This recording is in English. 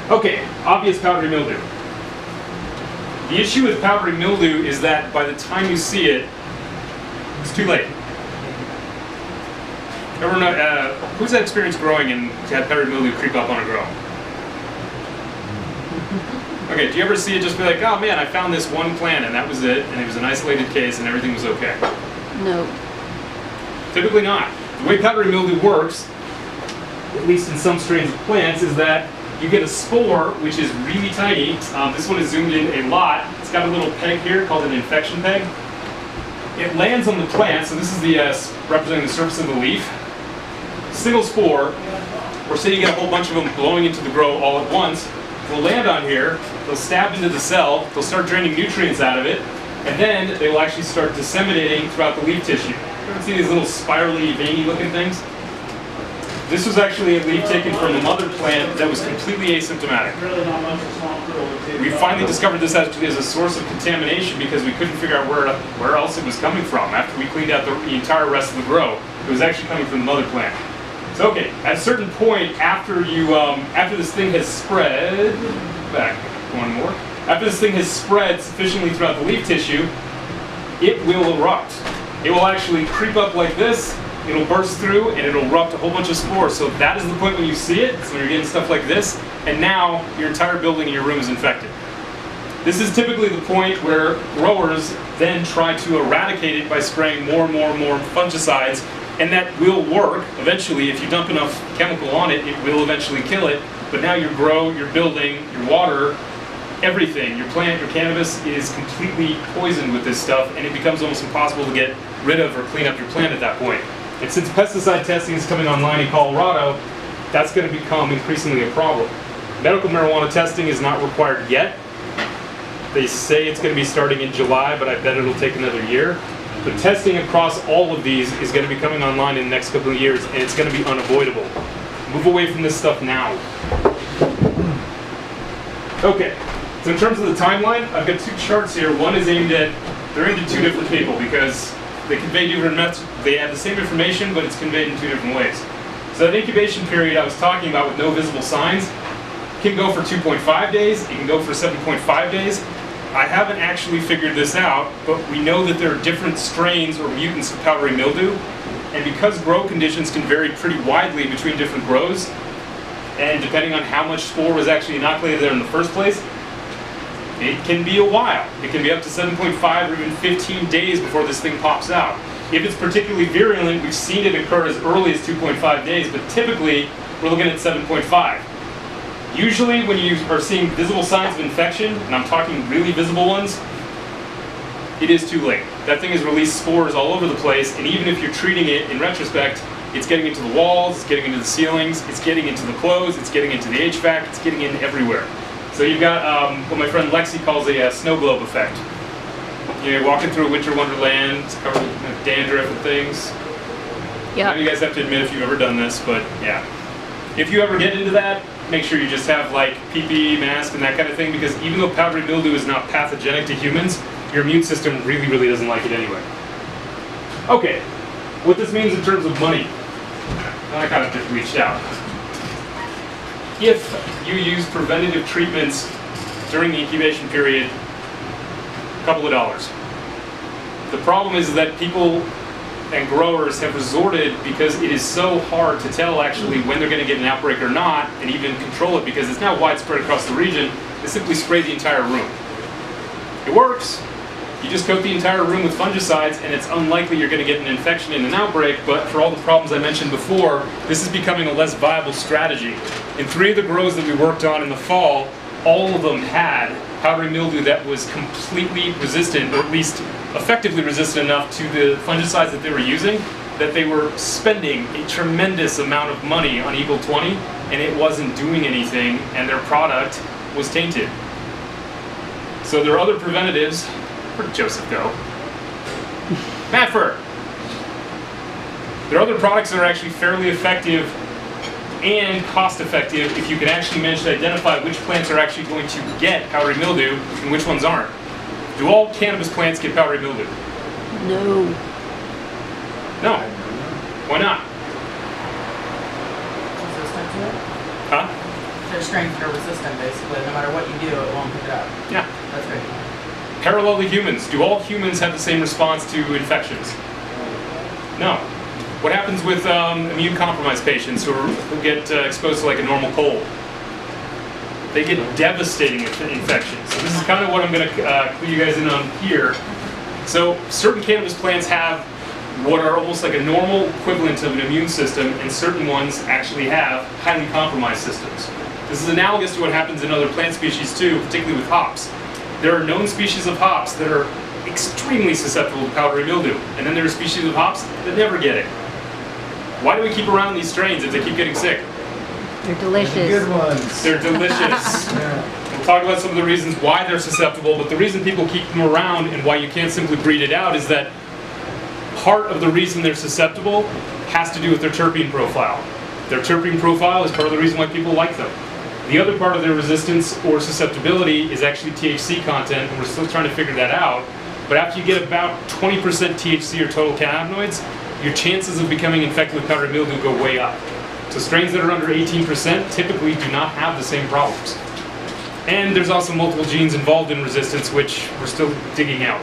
Okay, obvious powdery mildew. The issue with powdery mildew is that by the time you see it, it's too late. Everyone know, who's had experience growing and had powdery mildew creep up on a grow? Okay, do you ever see it just be like, oh man, I found this one plant and that was it, and it was an isolated case and everything was okay? No. Typically not. The way powdery mildew works, at least in some strains of plants, is that you get a spore, which is really tiny. This one is zoomed in a lot. It's got a little peg here called an infection peg. It lands on the plant, so this is the representing the surface of the leaf. Single spore, or say you get a whole bunch of them blowing into the grow all at once, they'll land on here, they'll stab into the cell, they'll start draining nutrients out of it, and then they will actually start disseminating throughout the leaf tissue. You ever see these little spirally, veiny looking things? This was actually a leaf taken from a mother plant that was completely asymptomatic. We finally discovered this actually as a source of contamination because we couldn't figure out where else it was coming from. After we cleaned out the entire rest of the grow, it was actually coming from the mother plant. So okay, at a certain point, after this thing has spread, back one more, after this thing has spread sufficiently throughout the leaf tissue, it will erupt. It will actually creep up like this, it'll burst through, and it'll erupt a whole bunch of spores. So that is the point when you see it, so when you're getting stuff like this, and now your entire building in your room is infected. This is typically the point where growers then try to eradicate it by spraying more and more and more fungicides, and that will work eventually. If you dump enough chemical on it, it will eventually kill it. But now your grow, your building, your water, everything, your plant, your cannabis is completely poisoned with this stuff, and it becomes almost impossible to get rid of or clean up your plant at that point. And since pesticide testing is coming online in Colorado, that's going to become increasingly a problem. Medical marijuana testing is not required yet. They say it's going to be starting in July, but I bet it'll take another year. But testing across all of these is going to be coming online in the next couple of years, and it's going to be unavoidable. Move away from this stuff now. Okay, so in terms of the timeline, I've got two charts here. One is aimed at, they're aimed at two different people because they convey different methods. They have the same information, but it's conveyed in two different ways. So that incubation period I was talking about with no visible signs can go for 2.5 days, it can go for 7.5 days. I haven't actually figured this out, but we know that there are different strains or mutants of powdery mildew, and because grow conditions can vary pretty widely between different grows, and depending on how much spore was actually inoculated there in the first place, it can be a while. It can be up to 7.5 or even 15 days before this thing pops out. If it's particularly virulent, we've seen it occur as early as 2.5 days, but typically we're looking at 7.5. Usually when you are seeing visible signs of infection, and I'm talking really visible ones, it is too late. That thing has released spores all over the place, and even if you're treating it in retrospect, it's getting into the walls, it's getting into the ceilings, it's getting into the clothes, it's getting into the HVAC, it's getting in everywhere. So you've got what my friend Lexi calls a snow globe effect. You're walking through a winter wonderland, it's covered with dandruff and things. Yeah. You guys have to admit if you've ever done this, but yeah. If you ever get into that, make sure you just have like PPE, mask, and that kind of thing, because even though powdery mildew is not pathogenic to humans, your immune system really doesn't like it anyway. Okay, what this means in terms of money, I kind of just reached out. If you use preventative treatments during the incubation period, a couple of dollars. The problem is that people and growers have resorted, because it is so hard to tell actually when they're going to get an outbreak or not, and even control it because it's now widespread across the region, to simply spray the entire room. It works. You just coat the entire room with fungicides, and it's unlikely you're going to get an infection and an outbreak, but for all the problems I mentioned before, this is becoming a less viable strategy. In 3 of the grows that we worked on in the fall, all of them had powdery mildew that was completely resistant, or at least effectively resistant enough to the fungicides that they were using, that they were spending a tremendous amount of money on Eagle 20, and it wasn't doing anything, and their product was tainted. So there are other preventatives. Where'd Joseph go? Matford! There are other products that are actually fairly effective and cost-effective if you can actually manage to identify which plants are actually going to get powdery mildew and which ones aren't. Do all cannabis plants get powdery mildew? No. No. Why not? Huh? There's strains that are resistant, basically. No matter what you do, it won't pick it up. Yeah. That's great. Parallel to humans, do all humans have the same response to infections? No. What happens with immune compromised patients who get exposed to like a normal cold? They get devastating infections. So this is kind of what I'm going to clue you guys in on here. So certain cannabis plants have what are almost like a normal equivalent of an immune system, and certain ones actually have highly compromised systems. This is analogous to what happens in other plant species too, particularly with hops. There are known species of hops that are extremely susceptible to powdery mildew, and then there are species of hops that never get it. Why do we keep around these strains if they keep getting sick? They're delicious. Good ones. They're delicious. We'll talk about some of the reasons why they're susceptible, but the reason people keep them around and why you can't simply breed it out is that part of the reason they're susceptible has to do with their terpene profile. Their terpene profile is part of the reason why people like them. The other part of their resistance or susceptibility is actually THC content, and we're still trying to figure that out. But after you get about 20% THC or total cannabinoids, your chances of becoming infected with powdery mildew go way up. So strains that are under 18% typically do not have the same problems. And there's also multiple genes involved in resistance, which we're still digging out.